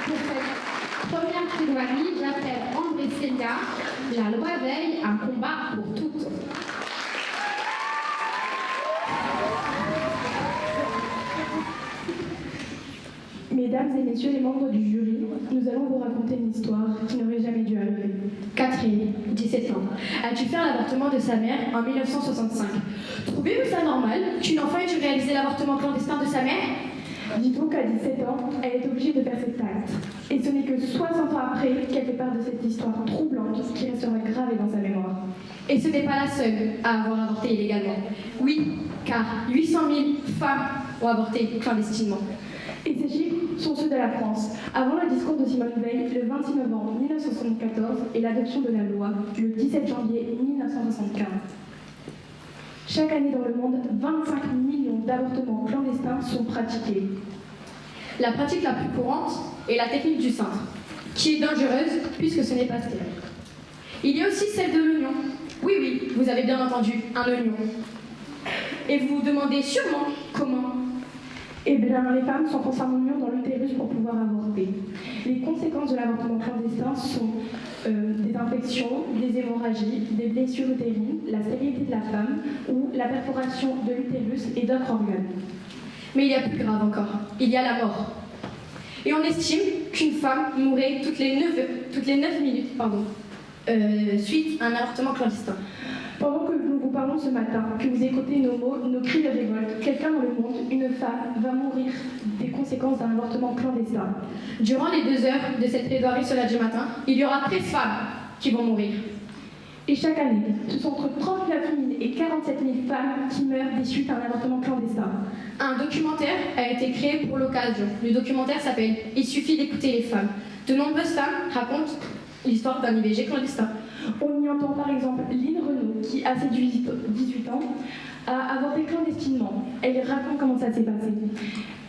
Pour cette première plaidoirie, j'appelle André Célia. La loi Veil, un combat pour toutes. Mesdames et messieurs les membres du jury, nous allons vous raconter une histoire qui n'aurait jamais dû arriver. Catherine, 17 ans, a dû faire l'avortement de sa mère en 1965. Trouvez-vous ça normal qu'une enfant ait dû réaliser l'avortement clandestin de sa mère? Dites-vous qu'à 17 ans, elle est obligée de faire cet acte. Et ce n'est que 60 ans après qu'elle fait part de cette histoire troublante qui restera gravée dans sa mémoire. Et ce n'est pas la seule à avoir avorté illégalement. Oui, car 800 000 femmes ont avorté clandestinement. Et ces chiffres sont ceux de la France, avant le discours de Simone Veil le 26 novembre 1974 et l'adoption de la loi le 17 janvier 1975. Chaque année dans le monde, 25 millions d'avortements clandestins sont pratiqués. La pratique la plus courante est la technique du cintre, qui est dangereuse puisque ce n'est pas stérile. Il y a aussi celle de l'oignon. Oui, vous avez bien entendu, un oignon. Et vous vous demandez sûrement comment. Eh bien, les femmes sont en oignon dans l'utérus pour pouvoir avorter. Les conséquences de l'avortement clandestin sont des infections, des hémorragies, des blessures utérines, la stérilité de la femme ou la perforation de l'utérus et d'autres organes. Mais il y a plus grave encore, il y a la mort. Et on estime qu'une femme mourrait toutes les 9 minutes suite à un avortement clandestin. Pendant que nous vous parlons ce matin, que vous écoutez nos mots, nos cris de révolte, quelqu'un dans le monde, une femme, va mourir des conséquences d'un avortement clandestin. Durant les 2 heures de cette plaidoirie ce lundi matin, il y aura 13 femmes qui vont mourir. Et chaque année, ce sont entre 39 000 et 47 000 femmes qui meurent des suites à un avortement clandestin. Un documentaire a été créé pour l'occasion. Le documentaire s'appelle « Il suffit d'écouter les femmes ». De nombreuses femmes racontent l'histoire d'un IVG clandestin. On y entend par exemple Lynn Renaud, qui, à ses 18 ans, a avorté clandestinement. Elle raconte comment ça s'est passé.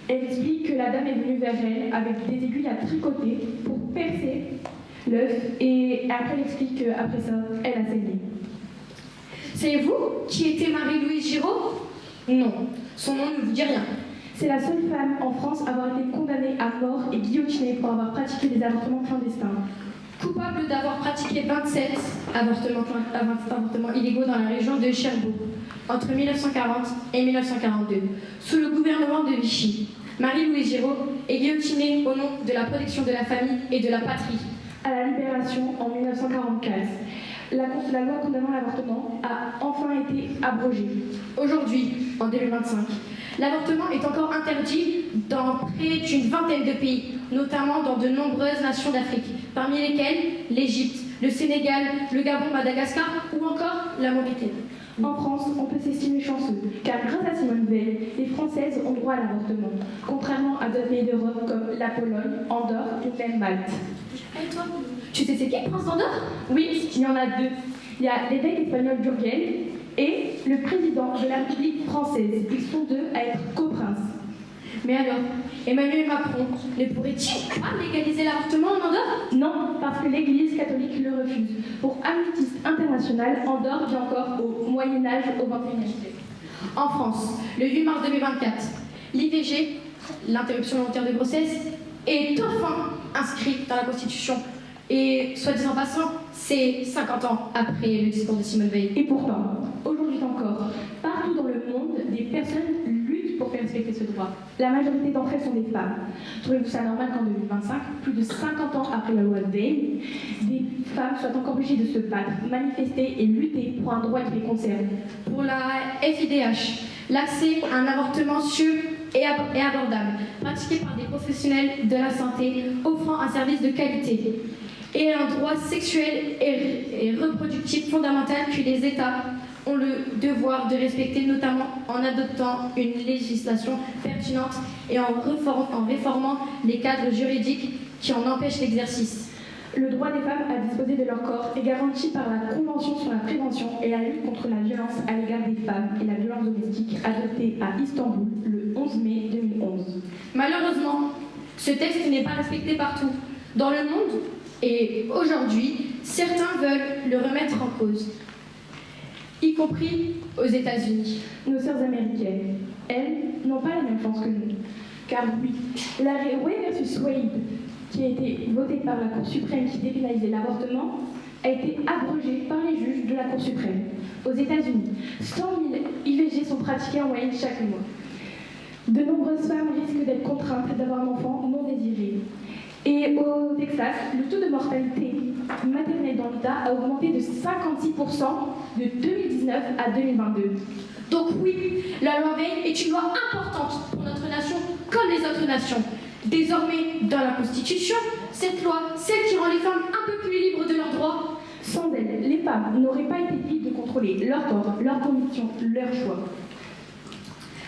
Elle explique que la dame est venue vers elle avec des aiguilles à tricoter pour percer l'œuf, et après elle explique qu'après ça, elle a saigné. C'est vous qui étiez Marie-Louise Giraud? Non, son nom ne vous dit rien. C'est la seule femme en France à avoir été condamnée à mort et guillotinée pour avoir pratiqué des avortements clandestins. Coupable d'avoir pratiqué 27 avortements illégaux dans la région de Cherbourg, entre 1940 et 1942, sous le gouvernement de Vichy. Marie-Louise Giraud est guillotinée au nom de la protection de la famille et de la patrie. À la Libération, en 1944, la loi condamnant l'avortement a enfin été abrogée. Aujourd'hui, en 2025, l'avortement est encore interdit dans près d'une vingtaine de pays, notamment dans de nombreuses nations d'Afrique, parmi lesquelles l'Égypte, le Sénégal, le Gabon, Madagascar ou encore la Mauritanie. En France, on peut s'estimer chanceux, car grâce à Simone Veil, les Françaises ont droit à l'avortement, contrairement à d'autres pays d'Europe comme la Pologne, Andorre ou même Malte. Et toi, tu sais c'est qui le prince d'Andorre? Oui, il y en a 2. Il y a l'évêque espagnol d'Urgell et le président de la République française. Ils sont 2 à être coprinces. Mais alors, Emmanuel Macron ne pourrait-il pas légaliser l'avortement en Andorre? Non, parce que l'Église catholique le refuse. Pour Amnesty International, Andorre vit encore au Moyen-Âge, au XXIe siècle. En France, le 8 mars 2024, l'IVG, l'interruption volontaire de grossesse, est enfin inscrite dans la Constitution. Et, soit disant passant, c'est 50 ans après le discours de Simone Veil. Et pourtant, aujourd'hui encore, partout dans le monde, des personnes luttent pour faire respecter ce droit. La majorité d'entre elles sont des femmes. Trouvez-vous ça normal qu'en 2025, plus de 50 ans après la loi Veil, des femmes soient encore obligées de se battre, manifester et lutter pour un droit qui les concerne? Pour la FIDH, l'accès à un avortement sûr et abordable, pratiqué par des professionnels de la santé, offrant un service de qualité, et un droit sexuel et reproductif fondamental que les États ont le devoir de respecter, notamment en adoptant une législation pertinente et en réformant les cadres juridiques qui en empêchent l'exercice. Le droit des femmes à disposer de leur corps est garanti par la Convention sur la prévention et la lutte contre la violence à l'égard des femmes et la violence domestique, adoptée à Istanbul le 11 mai 2011. Malheureusement, ce texte n'est pas respecté partout dans le monde, et aujourd'hui, certains veulent le remettre en cause, y compris aux États-Unis. Nos sœurs américaines, elles, n'ont pas la même chance que nous. Car oui, l'arrêt Roe versus Wade, qui a été votée par la Cour suprême qui dépénalisait l'avortement a été abrogée par les juges de la Cour suprême. Aux États-Unis, 100 000 IVG sont pratiquées en moyenne chaque mois. De nombreuses femmes risquent d'être contraintes d'avoir un enfant non désiré. Et au Texas, le taux de mortalité maternelle dans l'État a augmenté de 56% de 2019 à 2022. Donc oui, la loi Veil est une loi importante pour notre nation comme les autres nations. Désormais, dans la Constitution, cette loi, celle qui rend les femmes un peu plus libres de leurs droits. Sans elle, les femmes n'auraient pas été libres de contrôler leur corps, leurs convictions, leurs choix.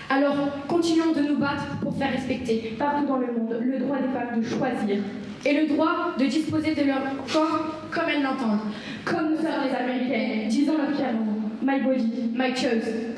Alors, continuons de nous battre pour faire respecter Partout dans le monde, le droit des femmes de choisir, et le droit de disposer de leur corps comme elles l'entendent. comme nous sommes les Américaines, disons-le fièrement, my body, My choice.